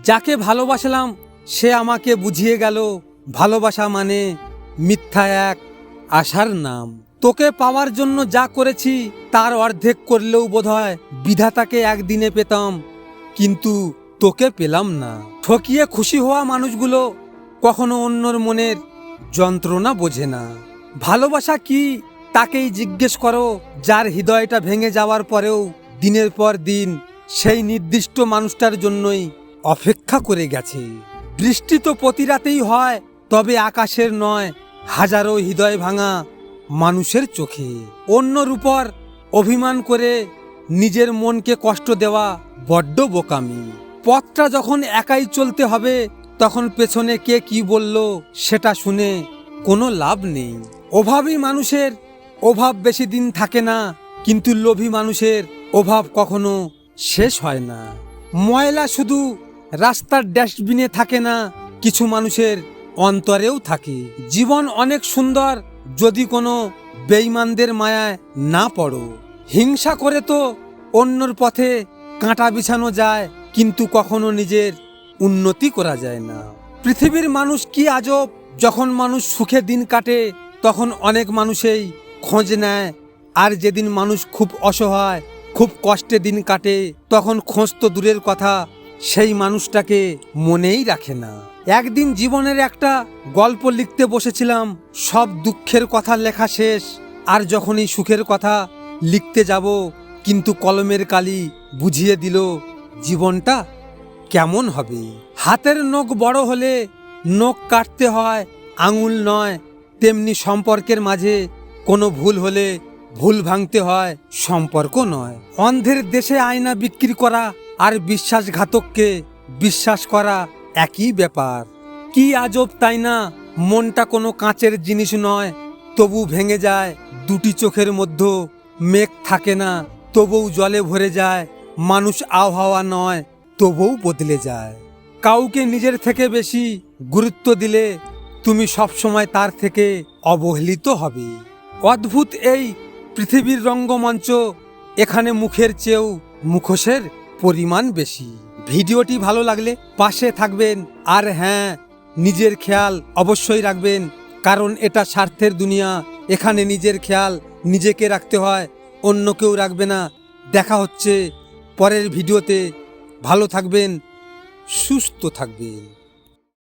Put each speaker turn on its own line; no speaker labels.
যাকে ভালোবাসলাম সে আমাকে বুঝিয়ে গেল ভালোবাসা মানে মিথ্যা এক আশার নাম। তোকে পাওয়ার জন্য যা করেছি তার অর্ধেক করলেও বোধহয় বিধাতাকে একদিনে পেতাম, কিন্তু তোকে পেলাম না। ঠকিয়ে খুশি হওয়া মানুষগুলো কখনো অন্যর মনের যন্ত্রণা বোঝে না। ভালোবাসা কি তাকেই জিজ্ঞেস করো যার হৃদয়টা ভেঙে যাওয়ার পরেও দিনের পর দিন সেই নির্দিষ্ট মানুষটার জন্যই অপেক্ষা করে গেছে। বৃষ্টি তো প্রতি রাতেই হয়, তবে আকাশের নয়, হাজারো হৃদয় ভাঙা মানুষের চোখে। অন্যর উপর অভিমান করে নিজের মনকে কষ্ট দেওয়া বড্ড বোকামি। পথটা যখন একাই চলতে হবে তখন পেছনে কে কি বলল সেটা শুনে কোনো লাভ নেই। অভাবী মানুষের অভাব বেশি দিন থাকে না, কিন্তু লোভী মানুষের অভাব কখনো শেষ হয় না। ময়লা শুধু রাস্তার ডাস্টবিনে থাকে না, কিছু মানুষের অন্তরেও থাকে। জীবন অনেক সুন্দর যদি কোনো বেঈমানদের মায়ায় না পড়ো। হিংসা করে তো অন্যর পথে কাঁটা বিছানো যায়, কিন্তু কখনো নিজের উন্নতি করা যায় না। পৃথিবীর মানুষ কি আজব, যখন মানুষ সুখে দিন কাটে তখন অনেক মানুষই খোঁজ নেয়, আর যেদিন মানুষ খুব অসহায় খুব কষ্টে দিন কাটে তখন খোঁজ তো দূরের কথা, সেই মানুষটাকে মনেই রাখে না। একদিন জীবনের একটা গল্প লিখতে বসেছিলাম, সব দুঃখের কথা লেখা শেষ, আর যখনই সুখের কথা লিখতে যাব কিন্তু কলমের কালি বুঝিয়ে দিল জীবনটা কেমন হবে। হাতের নখ বড় হলে নখ কাটতে হয়, আঙুল নয়। তেমনি সম্পর্কের মাঝে কোনো ভুল হলে ভুল ভাঙতে হয়, সম্পর্ক নয়। অন্ধের দেশে আয়না বিক্রি করা আর বিশ্বাসঘাতককে বিশ্বাস করা একই ব্যাপার। কি আজব তাই না, মনটা কোনো কাঁচের জিনিস নয়, তবু ভেঙে যায়। দুটি চোখের মধ্যে মেঘ থাকে না, তবুও জলে ভরে যায়। মানুষ আবহাওয়া নয়, তবুও বদলে যায়। কাউকে নিজের থেকে বেশি গুরুত্ব দিলে তুমি সবসময় তার থেকে অবহেলিত হবে। অদ্ভুত এই পৃথিবীর রঙ্গমঞ্চ, এখানে মুখের চেয়েও মুখোশের পরিমাণ বেশি। ভিডিওটি ভালো লাগলে পাশে থাকবেন, আর হ্যাঁ, নিজের খেয়াল অবশ্যই রাখবেন, কারণ এটা স্বার্থের দুনিয়া। এখানে নিজের খেয়াল নিজেকে রাখতে হয়, অন্য কেউ রাখবে না। দেখা হচ্ছে পরের ভিডিওতে। ভালো থাকবেন, সুস্থ থাকবেন।